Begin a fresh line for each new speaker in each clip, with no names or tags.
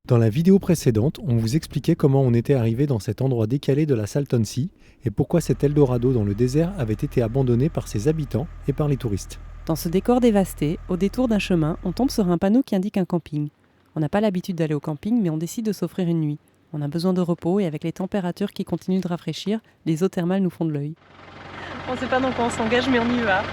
Dans la vidéo précédente, on vous expliquait comment on était arrivé dans cet endroit décalé de la Salton Sea et pourquoi cet Eldorado dans le désert avait été abandonné par ses habitants et par les touristes.
Dans ce décor dévasté, au détour d'un chemin, on tombe sur un panneau qui indique un camping. On n'a pas l'habitude d'aller au camping, mais on décide de s'offrir une nuit. On a besoin de repos et avec les températures qui continuent de rafraîchir, les eaux thermales nous font de l'œil. On ne sait pas dans quoi on s'engage, mais on y va.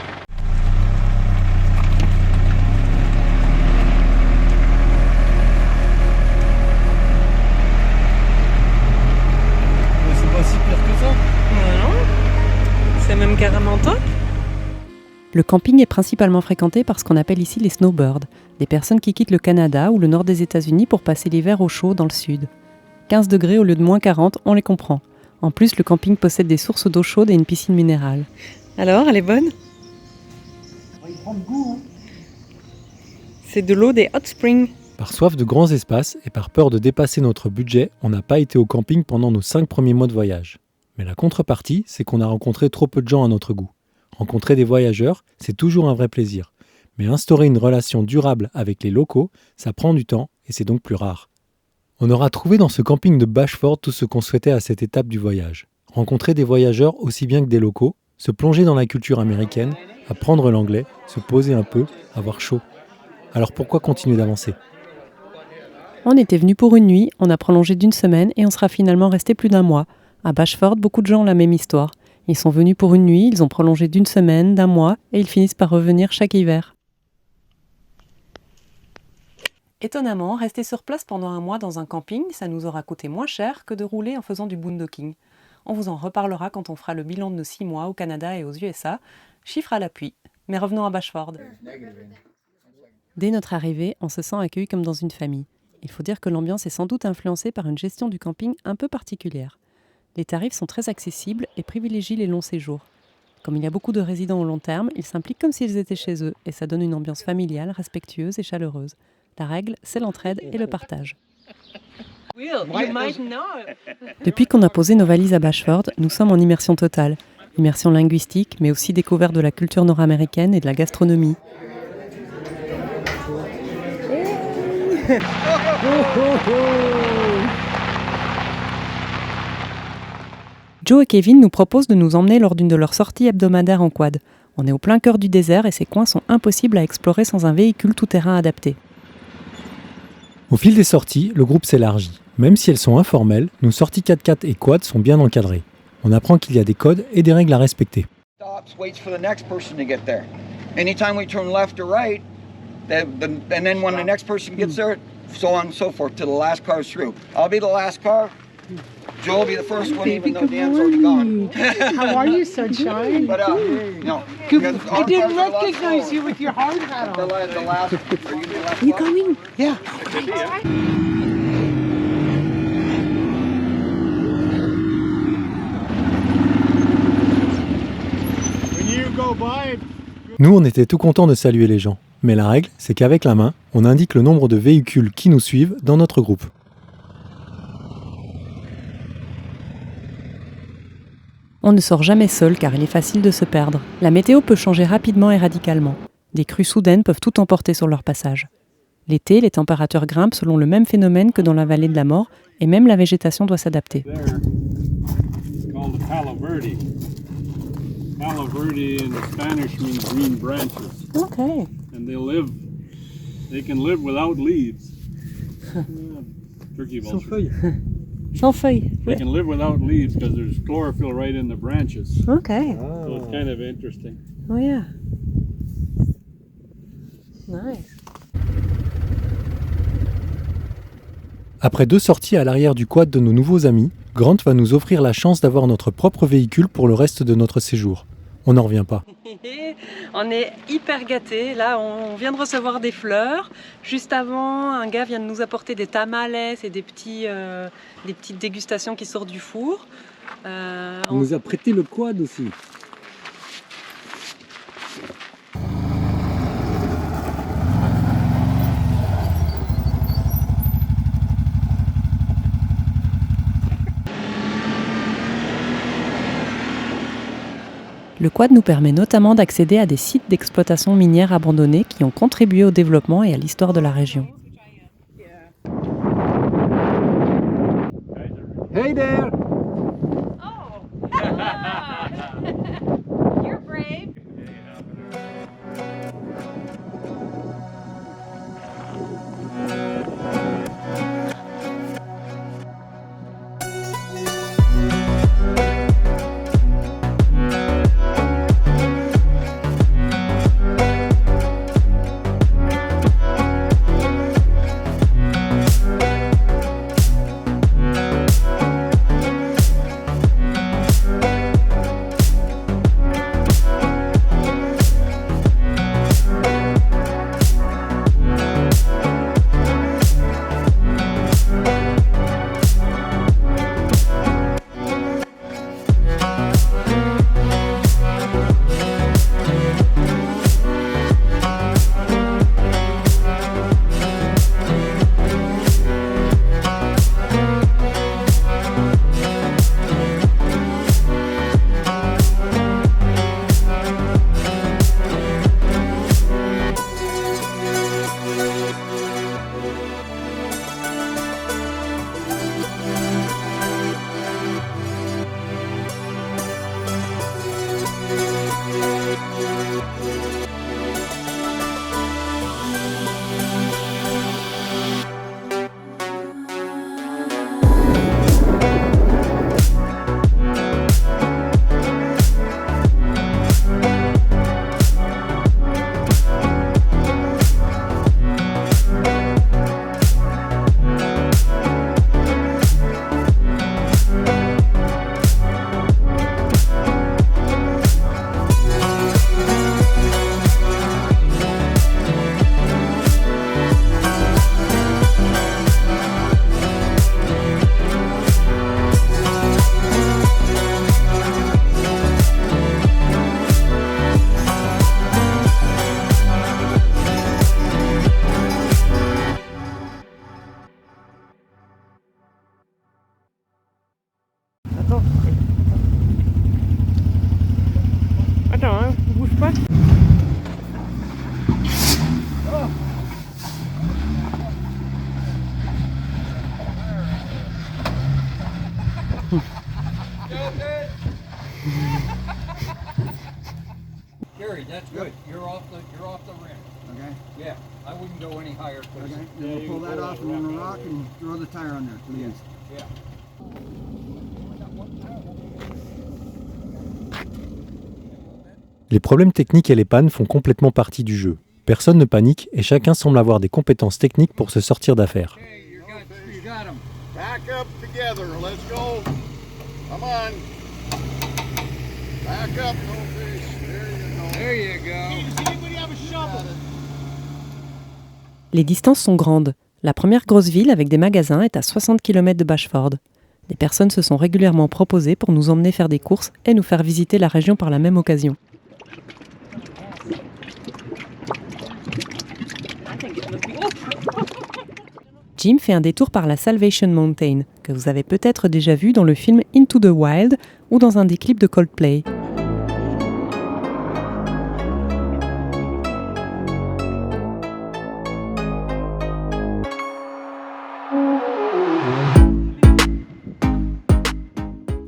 C'est pas si pire que ça.
Non, c'est même carrément top. Le camping est principalement fréquenté par ce qu'on appelle ici les snowbirds, des personnes qui quittent le Canada ou le nord des États-Unis pour passer l'hiver au chaud dans le sud. 15 degrés au lieu de moins 40, on les comprend. En plus, le camping possède des sources d'eau chaude et une piscine minérale. Alors, elle est bonne ?
Il prend le goût.
C'est de l'eau des hot springs.
Par soif de grands espaces et par peur de dépasser notre budget, on n'a pas été au camping pendant nos 5 premiers mois de voyage. Mais la contrepartie, c'est qu'on a rencontré trop peu de gens à notre goût. Rencontrer des voyageurs, c'est toujours un vrai plaisir. Mais instaurer une relation durable avec les locaux, ça prend du temps et c'est donc plus rare. On aura trouvé dans ce camping de Bashford tout ce qu'on souhaitait à cette étape du voyage. Rencontrer des voyageurs aussi bien que des locaux, se plonger dans la culture américaine, apprendre l'anglais, se poser un peu, avoir chaud. Alors pourquoi continuer d'avancer ?
On était venu pour une nuit, on a prolongé d'1 semaine et on sera finalement resté plus d'1 mois. À Bashford, beaucoup de gens ont la même histoire. Ils sont venus pour une nuit, ils ont prolongé d'1 semaine, d'1 mois et ils finissent par revenir chaque hiver. Étonnamment, rester sur place pendant 1 mois dans un camping, ça nous aura coûté moins cher que de rouler en faisant du boondocking. On vous en reparlera quand on fera le bilan de nos 6 mois au Canada et aux USA, chiffres à l'appui. Mais revenons à Bashford. Dès notre arrivée, on se sent accueilli comme dans une famille. Il faut dire que l'ambiance est sans doute influencée par une gestion du camping un peu particulière. Les tarifs sont très accessibles et privilégient les longs séjours. Comme il y a beaucoup de résidents au long terme, ils s'impliquent comme s'ils étaient chez eux et ça donne une ambiance familiale, respectueuse et chaleureuse. La règle, c'est l'entraide et le partage. Depuis qu'on a posé nos valises à Bashford, nous sommes en immersion totale. Immersion linguistique, mais aussi découverte de la culture nord-américaine et de la gastronomie. Joe et Kevin nous proposent de nous emmener lors d'une de leurs sorties hebdomadaires en quad. On est au plein cœur du désert et ces coins sont impossibles à explorer sans un véhicule tout-terrain adapté.
Au fil des sorties, le groupe s'élargit. Même si elles sont informelles, nos sorties 4x4 et quad sont bien encadrées. On apprend qu'il y a des codes et des règles à respecter.
Anytime we turn left or right, and then when the next person gets there, so on and so forth, till the last car's through. I'll be the last car. Joe will be the first one, even though Dan's already gone.
How are you, sunshine?
But, no.
I didn't recognize you with your hard hat on.
The last, are you the last
You
one?
going? Yeah.
Nous, on était tout contents de saluer les gens. Mais la règle, c'est qu'avec la main, on indique le nombre de véhicules qui nous suivent dans notre groupe.
On ne sort jamais seul car il est facile de se perdre. La météo peut changer rapidement et radicalement. Des crues soudaines peuvent tout emporter sur leur passage. L'été, les températures grimpent selon le même phénomène que dans la vallée de la mort et même la végétation doit s'adapter.
Palo Verde in Spanish means green branches.
Okay.
And they can live without leaves. Turkey vultures.
Sans feuilles.
They can live without leaves because there's chlorophyll right in the branches.
Okay.
So it's kind of interesting.
Oh yeah. Nice.
Après 2 sorties à l'arrière du quad de nos nouveaux amis, Grant va nous offrir la chance d'avoir notre propre véhicule pour le reste de notre séjour. On n'en revient pas.
On est hyper gâtés. Là, on vient de recevoir des fleurs. Juste avant, un gars vient de nous apporter des tamales et des petites dégustations qui sortent du four.
On nous a prêté le quad aussi.
Le quad nous permet notamment d'accéder à des sites d'exploitation minière abandonnés qui ont contribué au développement et à l'histoire de la région.
Hey there!
Oh! You're brave.
Attends, hein, bouge pas.
Gary, that's good. You're off the rim.
Okay.
Yeah, I wouldn't go any higher.
Okay.
Yeah,
Then we'll
you
pull
can
that
pull
off
that
and then
rock,
we'll rock
yeah.
and throw the tire on there to the end.
Yeah.
Les problèmes techniques et les pannes font complètement partie du jeu. Personne ne panique et chacun semble avoir des compétences techniques pour se sortir d'affaire.
Okay, you got 'em.
Back up together. Let's go. Come on. Back up, no fish. There you go.
There you go.
Does anybody have a shovel?
Les distances sont grandes. La première grosse ville avec des magasins est à 60 km de Bashford. Des personnes se sont régulièrement proposées pour nous emmener faire des courses et nous faire visiter la région par la même occasion. Jim fait un détour par la Salvation Mountain, que vous avez peut-être déjà vu dans le film Into the Wild ou dans un des clips de Coldplay.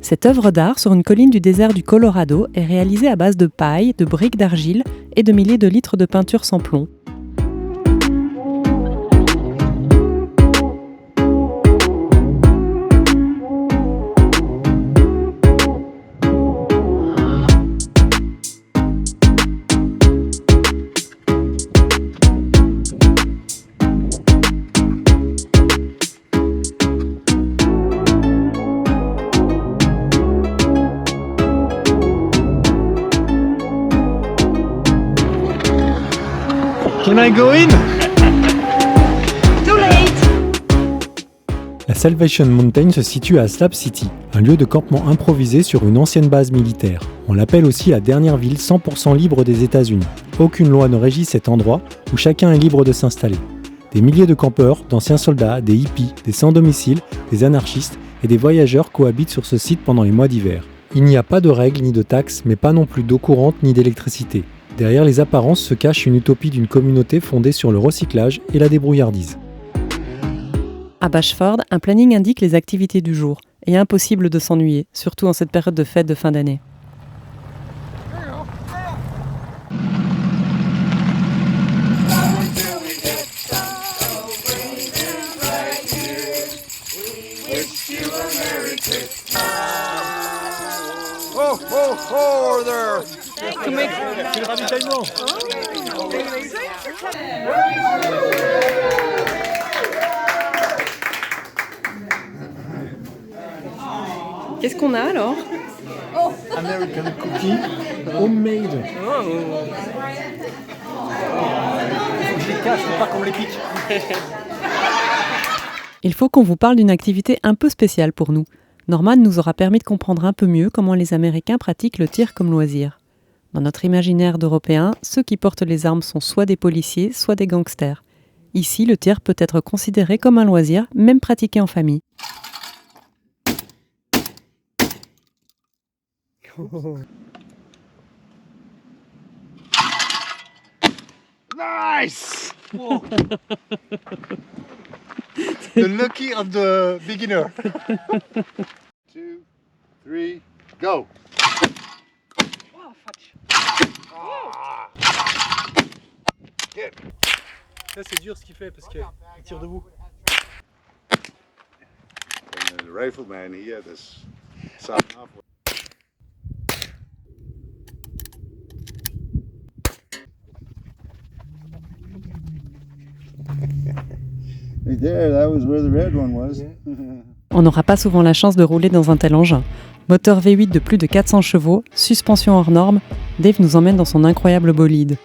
Cette œuvre d'art sur une colline du désert du Colorado est réalisée à base de paille, de briques d'argile et de milliers de litres de peinture sans plomb.
Can I go in?
Too late!
La Salvation Mountain se situe à Slab City, un lieu de campement improvisé sur une ancienne base militaire. On l'appelle aussi la dernière ville 100% libre des États-Unis. Aucune loi ne régit cet endroit où chacun est libre de s'installer. Des milliers de campeurs, d'anciens soldats, des hippies, des sans-domicile, des anarchistes et des voyageurs cohabitent sur ce site pendant les mois d'hiver. Il n'y a pas de règles ni de taxes, mais pas non plus d'eau courante ni d'électricité. Derrière les apparences se cache une utopie d'une communauté fondée sur le recyclage et la débrouillardise.
À Bashford, un planning indique les activités du jour. et impossible de s'ennuyer, surtout en cette période de fête de fin d'année.
Ho, ho, ho there!
C'est le ravitaillement.
Qu'est-ce qu'on a alors ?
American cookie, homemade. Je les cache, faut pas qu'on les pique.
Il faut qu'on vous parle d'une activité un peu spéciale pour nous. Norman nous aura permis de comprendre un peu mieux comment les Américains pratiquent le tir comme loisir. Dans notre imaginaire d'Européens, ceux qui portent les armes sont soit des policiers, soit des gangsters. Ici, le tir peut être considéré comme un loisir, même pratiqué en famille.
Nice! The lucky of the beginner. 2, 3, go!
Ça c'est dur ce qu'il fait parce qu'il tire debout.
And the rifleman, he had this sound off. Right there, that was where the red one was.
On n'aura pas souvent la chance de rouler dans un tel engin. Moteur V8 de plus de 400 chevaux, suspension hors norme, Dave nous emmène dans son incroyable bolide.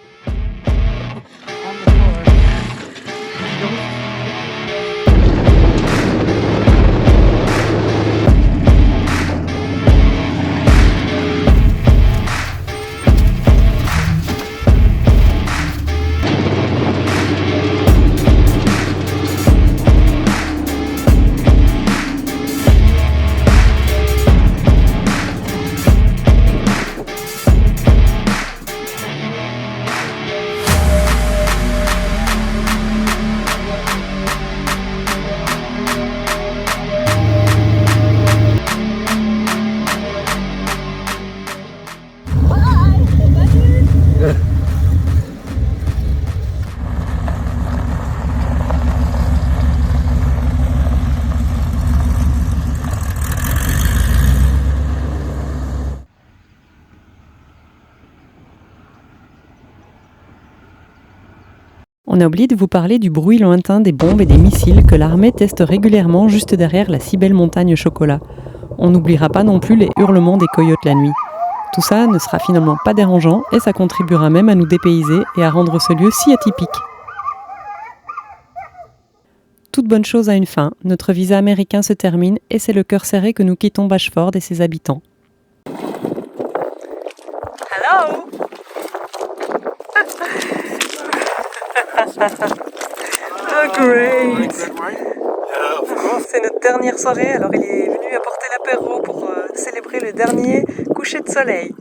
On a oublié de vous parler du bruit lointain des bombes et des missiles que l'armée teste régulièrement juste derrière la si belle montagne chocolat. On n'oubliera pas non plus les hurlements des coyotes la nuit. Tout ça ne sera finalement pas dérangeant et ça contribuera même à nous dépayser et à rendre ce lieu si atypique. Toute bonne chose a une fin, notre visa américain se termine et c'est le cœur serré que nous quittons Bashford et ses habitants. Hello! Oh great! C'est notre dernière soirée, alors il est venu apporter l'apéro pour célébrer le dernier coucher de soleil.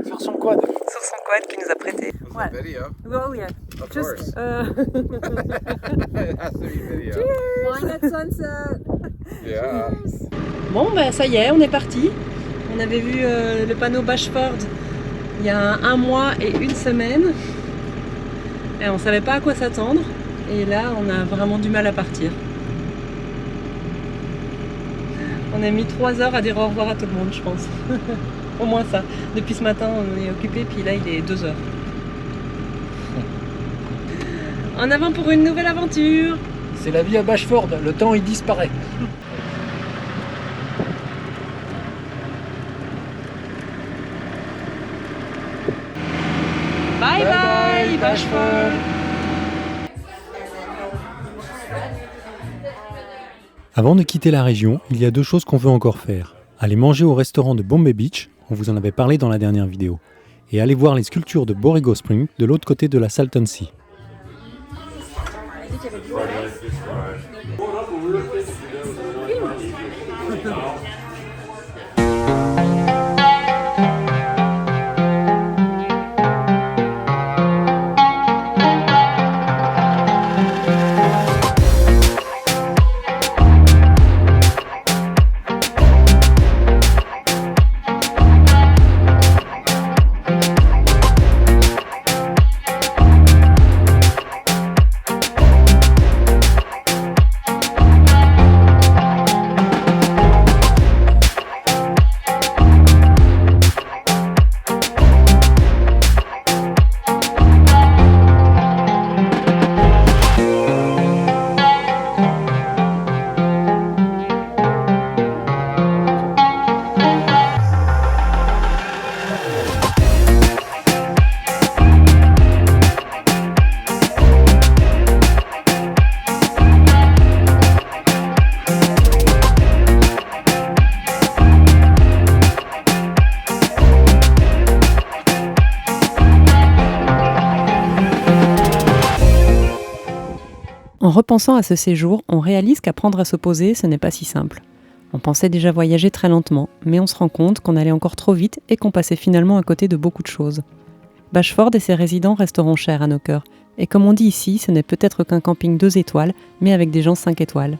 Sur son quad.
Sur son quad qu'il nous a prêté.
What? Video?
Oh yeah.
Of
Just,
course. It has to be video.
Wine at sunset.
Yeah.
Bon, bah ça y est, on est parti. On avait vu le panneau Bashford il y a un mois et une semaine. Et on savait pas à quoi s'attendre. Et là, on a vraiment du mal à partir. On a mis 3 heures à dire au revoir à tout le monde, je pense. Au moins ça. Depuis ce matin, on est occupé, puis là, il est 2 heures. En avant pour une nouvelle aventure!
C'est la vie à Bashford, le temps il disparaît.
Bye bye, Bashford!
Avant de quitter la région, il y a 2 choses qu'on veut encore faire. Aller manger au restaurant de Bombay Beach, on vous en avait parlé dans la dernière vidéo, et aller voir les sculptures de Borrego Springs de l'autre côté de la Salton Sea.
En repensant à ce séjour, on réalise qu'apprendre à se poser, ce n'est pas si simple. On pensait déjà voyager très lentement, mais on se rend compte qu'on allait encore trop vite et qu'on passait finalement à côté de beaucoup de choses. Bashford et ses résidents resteront chers à nos cœurs. Et comme on dit ici, ce n'est peut-être qu'un camping 2 étoiles, mais avec des gens 5 étoiles.